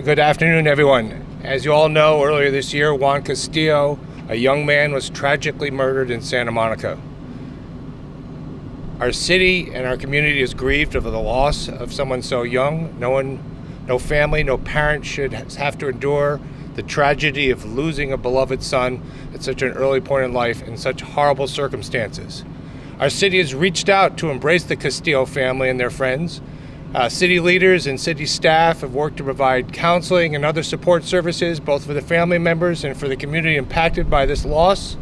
Good afternoon, everyone. As you all know, earlier this year, Juan Castillo, a young man, was tragically murdered in Santa Monica. Our city and our community is grieved over the loss of someone so young. No family, no parent should have to endure the tragedy of losing a beloved son at such an early point in life in such horrible circumstances. Our city has reached out to embrace the Castillo family and their friends. City leaders and city staff have worked to provide counseling and other support services, both for the family members and for the community impacted by this loss.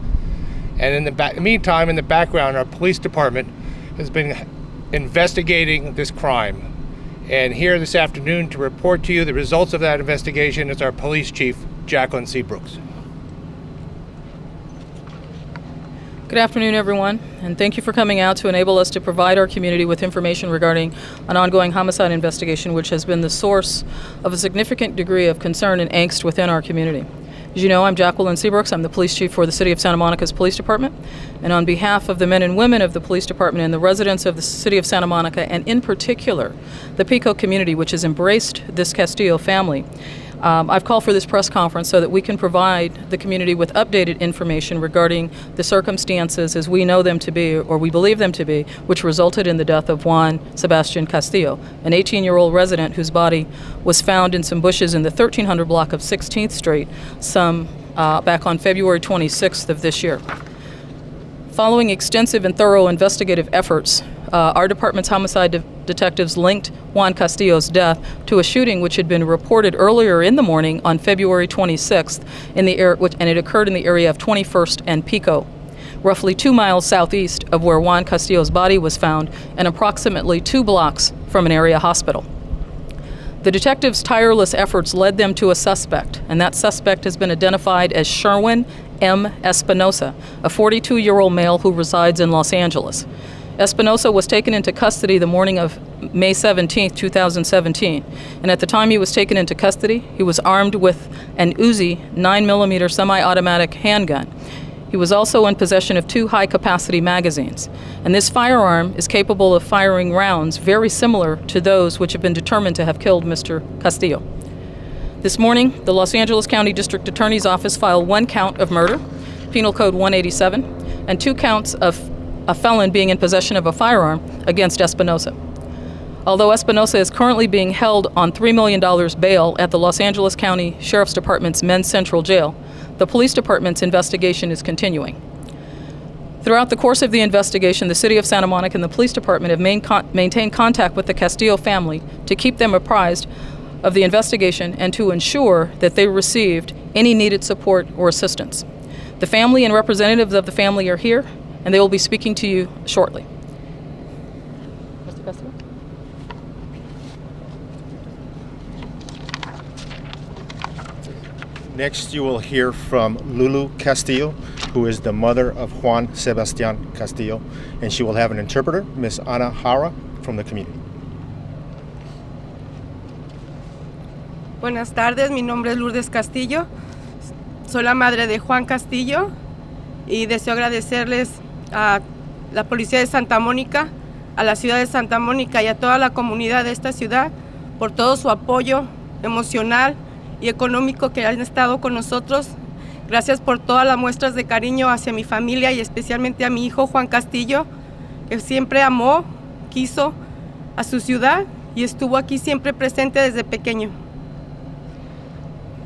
And in the meantime, in the background, our police department has been investigating this crime. And here this afternoon to report to you the results of that investigation is our police chief, Jacqueline SEABROOKS. Good afternoon, everyone, and thank you for coming out to enable us to provide our community with information regarding an ongoing homicide investigation which has been the source of a significant degree of concern and angst within our community. As you know, I'm Jacqueline SEABROOKS. I'm the police chief for the City of Santa Monica's Police Department. And on behalf of the men and women of the police department and the residents of the City of Santa Monica, and in particular, the Pico community, which has embraced this Castillo family, I've called for this press conference so that we can provide the community with updated information regarding the circumstances as we know them to be, or we believe them to be, which resulted in the death of Juan Sebastian Castillo, an 18-year-old resident whose body was found in some bushes in the 1300 block of 16th Street back on February 26th of this year. Following extensive and thorough investigative efforts, our department's homicide detectives linked Juan Castillo's death to a shooting which had been reported earlier in the morning on February 26th, and it occurred in the area of 21st and Pico, roughly 2 miles southeast of where Juan Castillo's body was found and approximately 2 blocks from an area hospital. The detectives' tireless efforts led them to a suspect, and that suspect has been identified as Sherwin M. Espinosa, a 42-year-old male who resides in Los Angeles. Espinosa was taken into custody the morning of May 17, 2017, and at the time he was taken into custody, he was armed with an Uzi 9mm semi-automatic handgun. He was also in possession of 2 high-capacity magazines, and this firearm is capable of firing rounds very similar to those which have been determined to have killed Mr. Castillo. This morning, the Los Angeles County District Attorney's Office filed 1 count of murder, Penal Code 187, and 2 counts of a felon being in possession of a firearm against Espinosa. Although Espinosa is currently being held on $3 million bail at the Los Angeles County Sheriff's Department's Men's Central Jail, the police department's investigation is continuing. Throughout the course of the investigation, the City of Santa Monica and the police department have maintained contact with the Castillo family to keep them apprised of the investigation and to ensure that they received any needed support or assistance. The family and representatives of the family are here, and they will be speaking to you shortly. Mr. Castillo? Next, you will hear from Lulu Castillo, who is the mother of Juan Sebastian Castillo, and she will have an interpreter, Ms. Ana Jara, from the community. Buenas tardes, mi nombre es Lourdes Castillo, soy la madre de Juan Castillo y deseo agradecerles a la Policía de Santa Mónica, a la ciudad de Santa Mónica y a toda la comunidad de esta ciudad por todo su apoyo emocional y económico que han estado con nosotros. Gracias por todas las muestras de cariño hacia mi familia y especialmente a mi hijo Juan Castillo, que siempre amó, quiso a su ciudad y estuvo aquí siempre presente desde pequeño.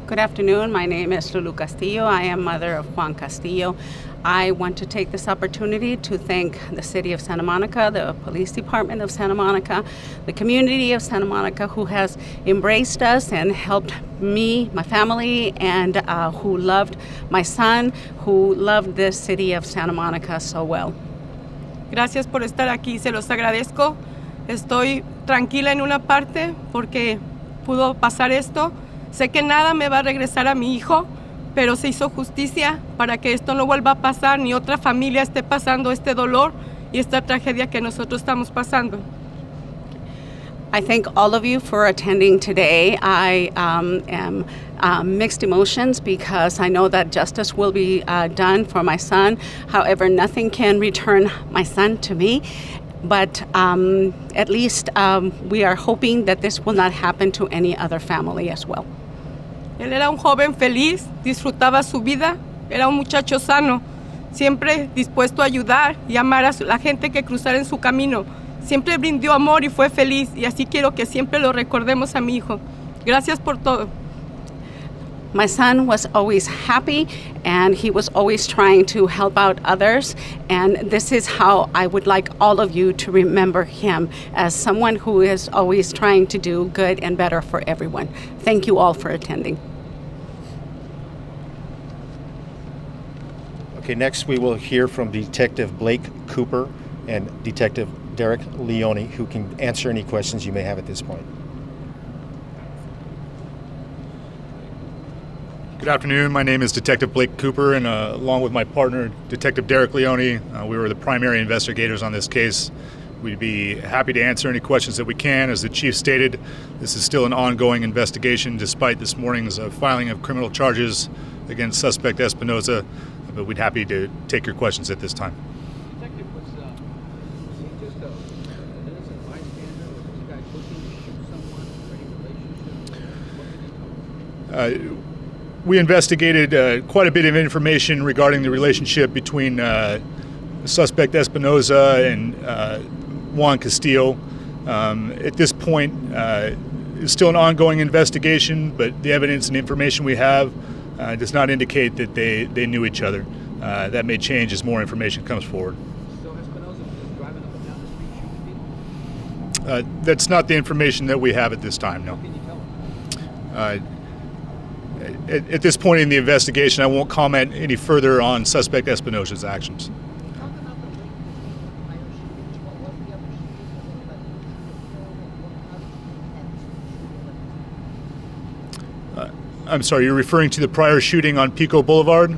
Good afternoon. My name is Lulu Castillo. I am mother of Juan Castillo. I want to take this opportunity to thank the City of Santa Monica, the Police Department of Santa Monica, the community of Santa Monica who has embraced us and helped me, my family, and who loved my son, who loved this city of Santa Monica so well. Gracias por estar aquí, se los agradezco. Estoy tranquila en una parte porque pudo pasar esto. Sé que nada me va a regresar a mi hijo, pero se hizo justicia para que esto no vuelva a pasar, ni otra familia esté pasando este dolor y esta tragedia que nosotros estamos pasando. I thank all of you for attending today. I am mixed emotions because I know that justice will be done for my son. However, nothing can return my son to me. but at least we are hoping that this will not happen to any other family as well. Él era un joven feliz, disfrutaba su vida, era un muchacho sano, siempre dispuesto a ayudar y amar a la gente que cruzara en su camino. Siempre brindó amor y fue feliz, y así quiero que siempre lo recordemos a mi hijo. Gracias por todo. My son was always happy, and he was always trying to help out others, and this is how I would like all of you to remember him, as someone who is always trying to do good and better for everyone. Thank you all for attending. Okay, next we will hear from Detective Blake Cooper and Detective Derek Leone, who can answer any questions you may have at this point. Good afternoon. My name is Detective Blake Cooper, and along with my partner, Detective Derek Leone, we were the primary investigators on this case. We'd be happy to answer any questions that we can. As the chief stated, this is still an ongoing investigation despite this morning's filing of criminal charges against suspect Espinoza, but we'd be happy to take your questions at this time. Detective, was he just an innocent bystander? Was this guy looking to shoot someone or any relationship? What did he know? We investigated quite a bit of information regarding the relationship between suspect Espinoza and Juan Castillo. At this point, it's still an ongoing investigation, but the evidence and information we have does not indicate that they knew each other. That may change as more information comes forward. So Espinoza was just driving up and down the street shooting people? That's not the information that we have at this time, no. How can you tell us? At this point in the investigation, I won't comment any further on suspect Espinoza's actions. I'm sorry, you're referring to the prior shooting on Pico Boulevard?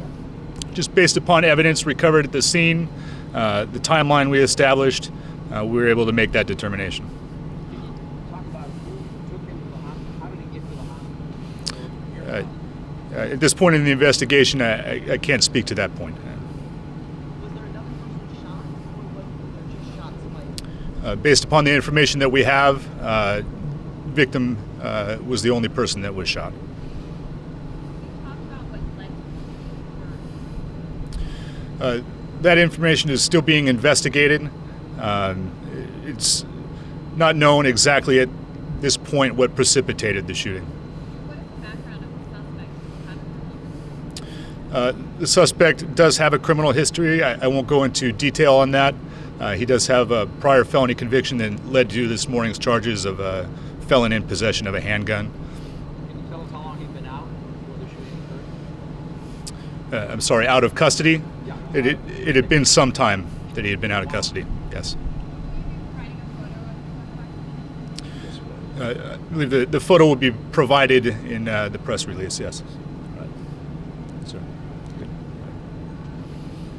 Just based upon evidence recovered at the scene, the timeline we established, we were able to make that determination. Can you talk about who took him to the hospital? How did he get to the hospital? At this point in the investigation, I can't speak to that point. Was there another person shot, or was there just shots fired? Based upon the information that we have, victim was the only person that was shot. That information is still being investigated. It's not known exactly at this point what precipitated the shooting. What is the background of the suspect? The suspect does have a criminal history. I won't go into detail on that. He does have a prior felony conviction that led to this morning's charges of a felon in possession of a handgun. Can you tell us how long he'd been out before the shooting occurred? I'm sorry, out of custody? Yeah. It had been some time that he had been out of custody, yes. I believe the photo will be provided in the press release, yes. Sir.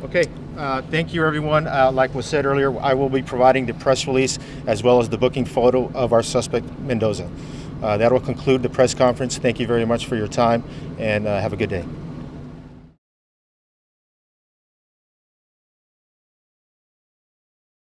Okay, thank you everyone. Like was said earlier, I will be providing the press release as well as the booking photo of our suspect Mendoza. That will conclude the press conference. Thank you very much for your time, and have a good day.